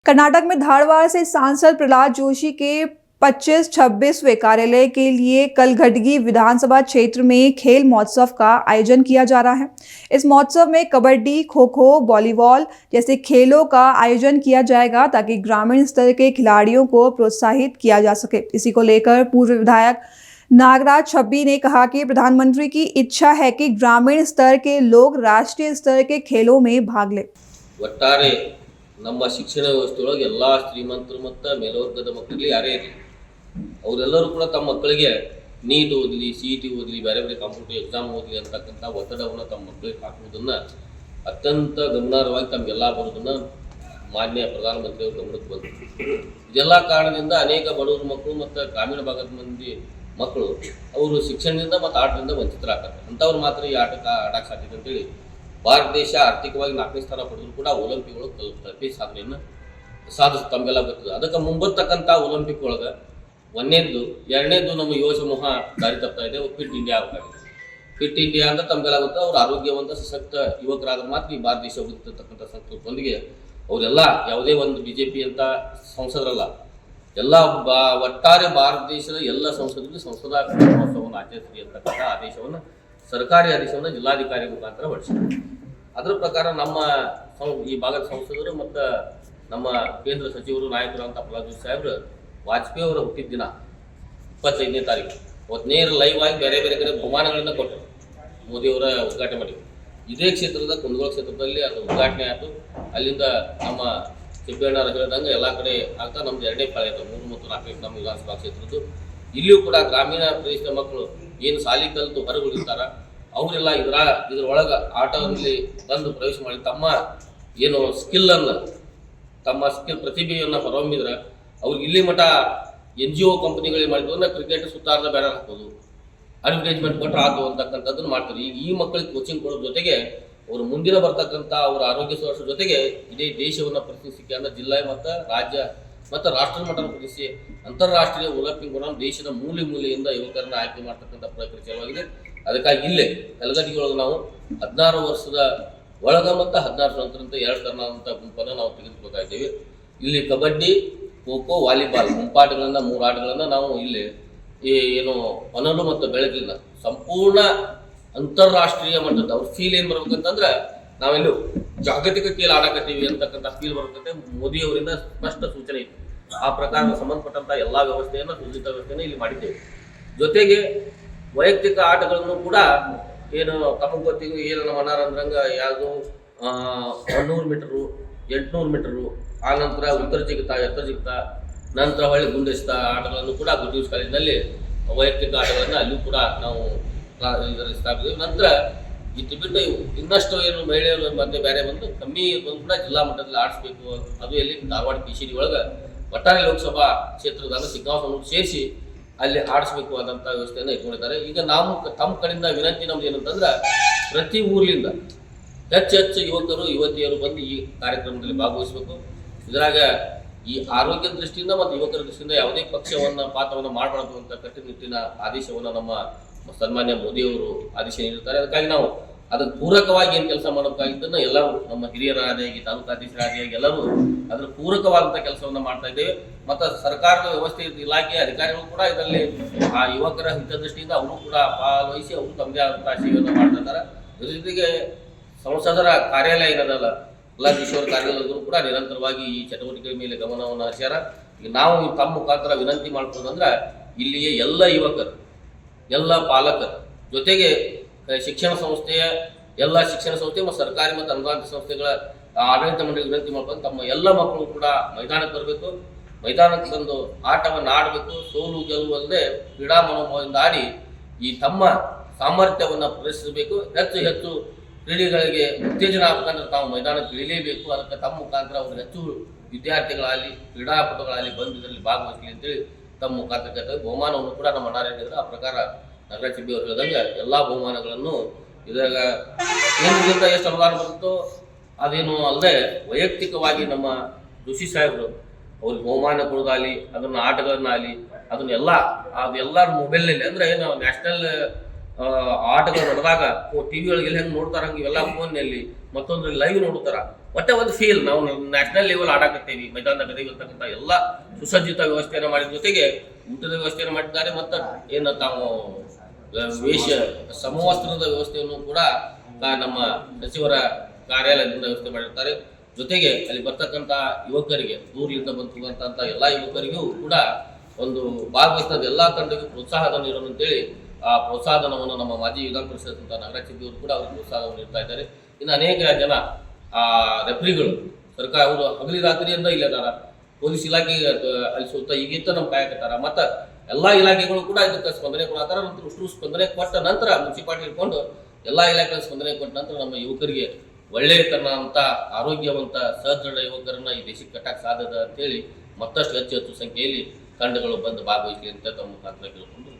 कर्नाटक में धारवाड़ से सांसद प्रहलाद जोशी के 25-26वें कार्यालय के लिए कल घटगी विधानसभा क्षेत्र में खेल महोत्सव का आयोजन किया जा रहा है। इस महोत्सव में कबड्डी, खो खो, वॉलीबॉल जैसे खेलों का आयोजन किया जाएगा ताकि ग्रामीण स्तर के खिलाड़ियों को प्रोत्साहित किया जा सके। इसी को लेकर पूर्व विधायक नागराज छब्बी ने कहा कि प्रधानमंत्री की इच्छा है कि ग्रामीण स्तर के लोग राष्ट्रीय स्तर के खेलों में भाग लें। ಒಟ್ಟಾರೆ ನಮ್ಮ ಶಿಕ್ಷಣ ವ್ಯವಸ್ಥೆಯೊಳಗೆ ಎಲ್ಲ ಶ್ರೀಮಂತರು ಮತ್ತು ಮೇಲ್ವರ್ಗದ ಮಕ್ಕಳಿಗೆ ಯಾರೇ ಇರಲಿ ಅವರೆಲ್ಲರೂ ಕೂಡ ತಮ್ಮ ಮಕ್ಕಳಿಗೆ ನೀಟ್ ಓದಲಿ, CET ಓದಲಿ, ಬೇರೆ ಬೇರೆ ಕಾಂಪಿಟೇಟಿವ್ ಎಕ್ಸಾಮ್ ಓದಲಿ ಅಂತಕ್ಕಂಥ ಒತ್ತಡವನ್ನು ತಮ್ಮ ಮಕ್ಕಳಿಗೆ ಹಾಕುವುದನ್ನು ಅತ್ಯಂತ ಗಮನಾರ್ಹವಾಗಿ ತಮಗೆಲ್ಲ ಬರೋದನ್ನು ಮಾನ್ಯ ಪ್ರಧಾನಮಂತ್ರಿಯವರು ಗಮನಕ್ಕೆ ಬಂದರು. ಇದೆಲ್ಲ ಕಾರಣದಿಂದ ಅನೇಕ ಬಡವರ ಮಕ್ಕಳು ಮತ್ತು ಗ್ರಾಮೀಣ ಭಾಗದ ಮಂದಿ ಮಕ್ಕಳು ಅವರು ಶಿಕ್ಷಣದಿಂದ ಮತ್ತು ಆಟದಿಂದ ವಂಚಿತರಾಗ್ತಾರೆ. ಅಂಥವ್ರು ಮಾತ್ರ ಈ ಆಟಕ್ಕೆ ಆಡಕ್ಕೆ ಸಾಧ್ಯತೆ ಅಂತೇಳಿ ಭಾರತ ದೇಶ ಆರ್ಥಿಕವಾಗಿ 4ನೇ ಸ್ಥಾನ ಪಡೆದ್ರು ಕೂಡ ಒಲಿಂಪಿಕ್ ಒಳಗೆ ಪ್ರತಿ ಸಾಧನೆಯನ್ನು ಸಾಧಿಸಿ ತಮಗೆಲ್ಲ ಗೊತ್ತಿದೆ. ಅದಕ್ಕೆ ಮುಂಬರ್ತಕ್ಕಂಥ ಒಲಿಂಪಿಕ್ ಒಳಗೆ ಒಂದನೇದು, ಎರಡನೇದು ನಮ್ಮ ಯುವ ಸಮೂಹ ದಾರಿ ತಪ್ತಾ ಇದೆ. ಫಿಟ್ ಇಂಡಿಯಾ ಆಗ್ತಾಗಿದೆ. ಫಿಟ್ ಇಂಡಿಯಾ ಅಂತ ತಮಗೆಲ್ಲ ಗೊತ್ತಾ, ಅವರು ಆರೋಗ್ಯವಂತ ಸಶಕ್ತ ಯುವಕರಾದ ಮಾತ್ರ ಈ ಭಾರತ ದೇಶ ಉಳಿದಿರ್ತಕ್ಕಂಥ ಸಂಸ್ಕೃತಿಯೊಂದಿಗೆ ಅವರೆಲ್ಲ ಯಾವುದೇ ಒಂದು BJP ಅಂತ ಸಂಸದರಲ್ಲ, ಎಲ್ಲ ಒಟ್ಟಾರೆ ಭಾರತ ದೇಶದ ಎಲ್ಲ ಸಂಸದರು ಸಂಸದಾ ಮಹೋತ್ಸವವನ್ನು ಆಚರಿಸಲಿ ಅಂತಕ್ಕಂಥ ಆದೇಶವನ್ನು, ಸರ್ಕಾರಿ ಆದೇಶವನ್ನು ಜಿಲ್ಲಾಧಿಕಾರಿ ಮುಖಾಂತರ ಹೊರಡಿಸಿದರು. ಅದರ ಪ್ರಕಾರ ನಮ್ಮ ಈ ಭಾಗದ ಸಂಸದರು ಮತ್ತು ನಮ್ಮ ಕೇಂದ್ರ ಸಚಿವರು, ನಾಯಕರು ಅಂತ ಪ್ರಹ್ಲಾದ್ ಜೋಶಿ ಸಾಹೇಬರು ವಾಜಪೇಯಿ ಅವರ ಹುಟ್ಟಿದ ದಿನ 25ನೇ ತಾರೀಕು ಅವತ್ತು ನೇರ ಲೈವ್ ಆಗಿ ಬೇರೆ ಬೇರೆ ಕಡೆ ಬಹುಮಾನಗಳನ್ನು ಕೊಟ್ಟರು. ಮೋದಿಯವರ ಉದ್ಘಾಟನೆ ಮಾಡಿ ಇದೇ ಕ್ಷೇತ್ರದ ಕುಂದಗೋಳ ಕ್ಷೇತ್ರದಲ್ಲಿ ಅದು ಉದ್ಘಾಟನೆ ಆಯಿತು. ಅಲ್ಲಿಂದ ನಮ್ಮ ಚಿಕ್ಕಣ್ಣರು ಹೇಳಿದಂಗೆ ಎಲ್ಲ ಕಡೆ ಆಗ್ತಾ ನಮ್ದು 2ನೇ ಪಾಳೆ ಆಯಿತು. 3 ಮತ್ತು 4ನೇ ನಮ್ಮ ವಿಧಾನಸಭಾ ಕ್ಷೇತ್ರದ್ದು. ಇಲ್ಲಿಯೂ ಕೂಡ ಗ್ರಾಮೀಣ ಪ್ರದೇಶದ ಮಕ್ಕಳು ಏನು ಶಾಲೆ ಕಲಿತು ಹೊರಗುಳಿರ್ತಾರ ಅವರೆಲ್ಲ ಇದರೊಳಗೆ ಆಟದಲ್ಲಿ ಬಂದು ಪ್ರವೇಶ ಮಾಡಿ ತಮ್ಮ ಏನು ಸ್ಕಿಲ್ಲನ್ನು, ತಮ್ಮ ಸ್ಕಿಲ್ ಪ್ರತಿಭೆಯನ್ನು ಹೊರಹೊಮ್ಮಿದ್ರೆ ಅವ್ರಿಗೆ ಇಲ್ಲಿ ಮಟ್ಟ NGO ಕಂಪನಿಗಳಿಗೆ ಮಾಡಿದ್ರು ಅಂದ್ರೆ ಕ್ರಿಕೆಟ್ ಸುತ್ತಾರದ ಬ್ಯಾನರ್ ಹಾಕೋದು, ಅಡ್ವರ್ಟೈಸ್ಮೆಂಟ್ ಕೊಟ್ಟರೆ ಆತು ಅಂತಕ್ಕಂಥದ್ದನ್ನು ಮಾಡ್ತಾರೆ. ಈಗ ಈ ಮಕ್ಕಳಿಗೆ ಕೋಚಿಂಗ್ ಕೊಡೋದ್ರ ಜೊತೆಗೆ ಅವರು ಮುಂದಿನ ಬರ್ತಕ್ಕಂಥ ಅವರ ಆರೋಗ್ಯ ಸುರಕ್ಷೆ ಜೊತೆಗೆ ಇಡೀ ದೇಶವನ್ನು ಪ್ರತಿನಿಧಿಸಿ ಅಂದರೆ ಜಿಲ್ಲೆ ಮತ್ತು ರಾಜ್ಯ ಮತ್ತು ರಾಷ್ಟ್ರ ಮಟ್ಟದ ಪ್ರತಿನಿಧಿಸಿ ಅಂತಾರಾಷ್ಟ್ರೀಯ ಒಲಿಂಪಿಕ್ ದೇಶದ ಮೂಲೆಯಿಂದ ಯುವಕರನ್ನ ಆಯ್ಕೆ ಮಾಡ್ತಕ್ಕಂಥ ಪ್ರಕ್ರಿಯೆ ಚಾಲುವಾಗಿದೆ. ಅದಕ್ಕಾಗಿ ಇಲ್ಲೇ ಕಲಗಟ್ಟಿಯೊಳಗೆ ನಾವು 16 ವರ್ಷದ ಒಳಗ ಮತ್ತು 16 ನಂತರ 2 ತರನಾದಂಥ ಗುಂಪನ್ನು ನಾವು ತೆಗೆದುಕೊಳ್ತಾ ಇದ್ದೇವೆ. ಇಲ್ಲಿ ಕಬಡ್ಡಿ, ಖೋ ಖೋ, ವಾಲಿಬಾಲ್ ಗುಂಪಾಟಗಳನ್ನು 3 ಆಟಗಳನ್ನು ನಾವು ಇಲ್ಲಿ ಏನು ಹೊನಲು ಮತ್ತು ಬೆಳಗಿನ ಸಂಪೂರ್ಣ ಅಂತಾರಾಷ್ಟ್ರೀಯ ಮಟ್ಟದ ಅವ್ರ ಫೀಲ್ ಏನು ಬರ್ಬೇಕಂತಂದ್ರೆ ನಾವೆಲ್ಲೂ ಜಾಗತಿಕ ಕೀಲ್ ಆಡಕತ್ತೀವಿ ಅಂತಕ್ಕಂಥ ಫೀಲ್ ಬರ್ತದೆ. ಮೋದಿಯವರಿಂದ ಸ್ಪಷ್ಟ ಸೂಚನೆ ಇತ್ತು. ಆ ಪ್ರಕಾರ ಸಂಬಂಧಪಟ್ಟಂಥ ಎಲ್ಲ ವ್ಯವಸ್ಥೆಯನ್ನು, ಸುರಕ್ಷಿತ ವ್ಯವಸ್ಥೆಯನ್ನು ಇಲ್ಲಿ ಮಾಡಿದ್ದೇವೆ. ಜೊತೆಗೆ ವೈಯಕ್ತಿಕ ಆಟಗಳನ್ನು ಕೂಡ ಏನು ತಮಗೆ ಗೊತ್ತಿಗೆ ಏನು ನಮ್ಮ ಅನಾರಂದ್ರಂಗ ಯಾವುದು 100 ಮೀಟರು, 800 ಮೀಟರು, ಆ ನಂತರ ಉತ್ತರ ಜಿಗಿತ, ಎತ್ತರ ಜಿಗಿತ, ನಂತರ ಹೊಳ್ಳಿ ಗುಂಡೆಸ್ತ ಆಟಗಳನ್ನು ಕೂಡ ಗುಡ್ಯೂಸ್ ಕಾಲೇಜಿನಲ್ಲಿ ವೈಯಕ್ತಿಕ ಆಟಗಳನ್ನು ಅಲ್ಲಿಯೂ ಕೂಡ ನಾವು ಇದರಲ್ಲಿ ಸ್ಥಾಪಿಸಿದ್ವಿ. ನಂತರ ಇದು ಬಿಟ್ಟು ಇನ್ನಷ್ಟು ಏನು ಮಹಿಳೆಯರು ಮತ್ತೆ ಬೇರೆ ಬಂದು ಕಮ್ಮಿ ಬಂದು ಕೂಡ ಜಿಲ್ಲಾ ಮಟ್ಟದಲ್ಲಿ ಆಡಿಸ್ಬೇಕು. ಅದು ಎಲ್ಲಿ ಧಾರವಾಡ PCD ಒಳಗೆ ಒಟ್ಟಾರೆ ಲೋಕಸಭಾ ಕ್ಷೇತ್ರದಾಗ ಸಿಗ್ಗಾಂವವನ್ನು ಸೇರಿಸಿ ಅಲ್ಲಿ ಆಡಿಸ್ಬೇಕು ಆದಂಥ ವ್ಯವಸ್ಥೆಯನ್ನು ಇಟ್ಕೊಂಡಿದ್ದಾರೆ. ಈಗ ನಾವು ತಮ್ಮ ಕಡೆಯಿಂದ ವಿನಂತಿ ನಮ್ದು ಏನಂತಂದ್ರೆ ಪ್ರತಿ ಊರ್ಲಿಂದ ಹೆಚ್ಚು ಯುವಕರು ಯುವತಿಯರು ಬಂದು ಈ ಕಾರ್ಯಕ್ರಮದಲ್ಲಿ ಭಾಗವಹಿಸಬೇಕು. ಇದರಾಗ ಈ ಆರೋಗ್ಯ ದೃಷ್ಟಿಯಿಂದ ಮತ್ತು ಯುವಕರ ದೃಷ್ಟಿಯಿಂದ ಯಾವುದೇ ಪಕ್ಷವನ್ನು ಪಾತ್ರವನ್ನು ಮಾಡಬಾರ್ದು ಅಂತ ಕಟ್ಟುನಿಟ್ಟಿನ ಆದೇಶವನ್ನು ನಮ್ಮ ಸನ್ಮಾನ್ಯ ಮೋದಿಯವರು ಆದೇಶ ನೀಡಿರ್ತಾರೆ. ಅದಕ್ಕಾಗಿ ನಾವು ಅದಕ್ಕೆ ಪೂರಕವಾಗಿ ಏನು ಕೆಲಸ ಮಾಡಬೇಕಾಗಿದ್ದನ್ನು ಎಲ್ಲರೂ ನಮ್ಮ ಹಿರಿಯರಾದಿಯಾಗಿ, ತಾಲೂಕಾಧೀಶರಾದಿಯಾಗಿ ಎಲ್ಲರೂ ಅದರ ಪೂರಕವಾದಂಥ ಕೆಲಸವನ್ನು ಮಾಡ್ತಾ ಇದ್ದೇವೆ. ಮತ್ತು ಸರ್ಕಾರದ ವ್ಯವಸ್ಥೆ ಇಲಾಖೆಯ ಅಧಿಕಾರಿಗಳು ಕೂಡ ಇದರಲ್ಲಿ ಆ ಯುವಕರ ಹಿತದೃಷ್ಟಿಯಿಂದ ಅವರು ಕೂಡ ಭಾಗವಹಿಸಿ ಅವರು ತಮ್ಮದೇ ಆದಂಥ ಸೇವೆಯನ್ನು ಮಾಡ್ತಾ ಇದ್ದಾರೆ. ಇದ್ರ ಜೊತೆಗೆ ಸಂಸದರ ಕಾರ್ಯಾಲಯ ಏನದಲ್ಲ, ಪ್ರಹ್ಲಾದ್ ಜೋಶಿ ಅವರ ಕಾರ್ಯಾಲಯದವರು ಕೂಡ ನಿರಂತರವಾಗಿ ಈ ಚಟುವಟಿಕೆ ಮೇಲೆ ಗಮನವನ್ನು ಹರಿಸ್ಯಾರ. ಈಗ ನಾವು ತಮ್ಮ ಮುಖಾಂತರ ವಿನಂತಿ ಮಾಡ್ಕೊಳ್ಳೋದಂದ್ರೆ ಇಲ್ಲಿಯ ಎಲ್ಲ ಯುವಕರು, ಎಲ್ಲ ಪಾಲಕರು ಜೊತೆಗೆ ಶಿಕ್ಷಣ ಸಂಸ್ಥೆಯ ಎಲ್ಲ ಶಿಕ್ಷಣ ಸಂಸ್ಥೆ ಮತ್ತು ಸರ್ಕಾರಿ ಮತ್ತು ಅನುದಾನಿತ ಸಂಸ್ಥೆಗಳ ಆಡಳಿತ ಮಂಡಳಿ ವಿನಂತಿ ಮಾಡ್ಕೊಂಡು ತಮ್ಮ ಎಲ್ಲ ಮಕ್ಕಳು ಕೂಡ ಮೈದಾನಕ್ಕೆ ಬರಬೇಕು. ಮೈದಾನಕ್ಕೆ ಬಂದು ಆಟವನ್ನು ಆಡಬೇಕು. ಸೋಲು ಗೆಲುವು ಅಲ್ಲದೆ ಕ್ರೀಡಾ ಮನೋಭಾವದಿಂದ ಆಡಿ ಈ ತಮ್ಮ ಸಾಮರ್ಥ್ಯವನ್ನು ಪ್ರದರ್ಶಿಸಬೇಕು. ಹೆಚ್ಚು ಕ್ರೀಡೆಗಳಿಗೆ ಉತ್ತೇಜನ ಆಗಬೇಕಂದ್ರೆ ತಾವು ಮೈದಾನಕ್ಕೆ ಇಳಿಲೇಬೇಕು. ಅದಕ್ಕೆ ತಮ್ಮ ಮುಖಾಂತರ ಅವರು ಹೆಚ್ಚು ವಿದ್ಯಾರ್ಥಿಗಳಾಗಲಿ, ಕ್ರೀಡಾಪಟುಗಳಾಗಲಿ ಬಂದು ಇದರಲ್ಲಿ ಭಾಗವಹಿಸಲಿ ಅಂತೇಳಿ ತಮ್ಮ ಮುಖಾಂತರ ಕೇಳ್ತಾರೆ. ಬಹುಮಾನವನ್ನು ಕೂಡ ನಮ್ಮ ನಾರಾಯಣ ಆ ಪ್ರಕಾರ ನಾಗರಾಜ್ ಚಿಬ್ಬಿ ಅವರು ಹೇಳಿದಂಗೆ ಎಲ್ಲ ಬಹುಮಾನಗಳನ್ನು ಇದಾಗ ಕೇಂದ್ರದಿಂದ ಎಷ್ಟು ಅನುದಾನ ಬರುತ್ತೋ ಅದೇನು ಅಲ್ಲದೆ ವೈಯಕ್ತಿಕವಾಗಿ ನಮ್ಮ ಜೋಶಿ ಸಾಹೇಬರು ಅವ್ರಿಗೆ ಬಹುಮಾನ ಕೊಡೋದಾಗಲಿ, ಅದನ್ನು ಆಟಗಳನ್ನಾಗಲಿ ಅದನ್ನೆಲ್ಲ ಅದು ಎಲ್ಲರ ಮೊಬೈಲ್ನಲ್ಲಿ ಅಂದರೆ ಏನು ನ್ಯಾಷನಲ್ ಆಟಗಳು ನಡೆದಾಗ ಟಿವಿ ಒಳಗೆ ಎಲ್ಲ ಹೆಂಗೆ ನೋಡ್ತಾರ ಹಂಗೆ ಇವೆಲ್ಲ ಫೋನ್ನಲ್ಲಿ ಮತ್ತೊಂದ್ರಲ್ಲಿ ಲೈವ್ ನೋಡ್ತಾರ. ಒಟ್ಟೆ ಒಂದು ಫೀಲ್ ನಾವು ನ್ಯಾಷನಲ್ ಲೆವೆಲ್ ಆಡಾಕತ್ತೀವಿ, ಮೈದಾನದಾಗ ಇರ್ತಕ್ಕಂಥ ಎಲ್ಲ ಸುಸಜ್ಜಿತ ವ್ಯವಸ್ಥೆಯನ್ನು ಮಾಡಿದ ಜೊತೆಗೆ ಊಟದ ವ್ಯವಸ್ಥೆಯನ್ನು ಮಾಡಿದ್ದಾರೆ. ಮತ್ತು ಏನು ತಾವು ವೇಷ ಸಮವಸ್ತ್ರದ ವ್ಯವಸ್ಥೆಯನ್ನು ಕೂಡ ನಮ್ಮ ಸಚಿವರ ಕಾರ್ಯಾಲಯದಿಂದ ವ್ಯವಸ್ಥೆ ಮಾಡಿರ್ತಾರೆ. ಜೊತೆಗೆ ಅಲ್ಲಿ ಬರ್ತಕ್ಕಂಥ ಯುವಕರಿಗೆ ದೂರದಿಂದ ಬಂದಿರುವಂಥ ಎಲ್ಲ ಯುವಕರಿಗೂ ಕೂಡ ಒಂದು ಭಾಗವಹಿಸಿದ ಎಲ್ಲ ತಂಡಕ್ಕೂ ಪ್ರೋತ್ಸಾಹಧನ ನೀಡೋಣ ಅಂತೇಳಿ ಆ ಪ್ರೋತ್ಸಾಹಧನವನ್ನು ನಮ್ಮ ಮಾಜಿ ವಿಧಾನ ಪರಿಷತ್ ಅಂತ ನಾಗರಾಜ್ ಸಿದ್ದಿ ಅವರು ಕೂಡ ಅವರು ಪ್ರೋತ್ಸಾಹವನ್ನು ನೀಡ್ತಾ ಇದ್ದಾರೆ. ಇನ್ನು ಅನೇಕ ಜನ ರೆಫ್ರಿಗಳು ಸರ್ಕಾರ ಅವರು ಹಗಲಿ ರಾತ್ರಿಯಿಂದ ಇಲ್ಲದಾರ, ಪೊಲೀಸ್ ಇಲಾಖೆ ಅಲ್ಲಿ ಸುತ್ತ ಈಗಿಂತ ನಮ್ಮ ಕಾಯಕತ್ತಾರ. ಮತ್ತು ಎಲ್ಲ ಇಲಾಖೆಗಳು ಕೂಡ ಇದಕ್ಕೆ ಸ್ಪಂದನೆ ಕೊಡ್ತಾರ. ನಂತರ ಅಷ್ಟು ಸ್ಪಂದನೆ ಕೊಟ್ಟ ನಂತರ ಮುನ್ಸಿಪಾಲಿಟಿ ಇಟ್ಕೊಂಡು ಎಲ್ಲ ಇಲಾಖೆ ಸ್ಪಂದನೆ ಕೊಟ್ಟ ನಂತರ ನಮ್ಮ ಯುವಕರಿಗೆ ಒಳ್ಳೆಯತನ ಅಂತ ಆರೋಗ್ಯವಂತ ಸದೃಢ ಯುವಕರನ್ನ ಈ ದೇಶಕ್ಕೆ ಕಟ್ಟಕ್ಕೆ ಸಾಧ್ಯದ ಅಂತೇಳಿ ಮತ್ತಷ್ಟು ಹೆಚ್ಚು ಸಂಖ್ಯೆಯಲ್ಲಿ ತಂಡಗಳು ಬಂದು ಭಾಗವಹಿಸಲಿ ಅಂತ ತಮ್ಮ ಮುಖಾಂತರ ಕೇಳಿಕೊಂಡು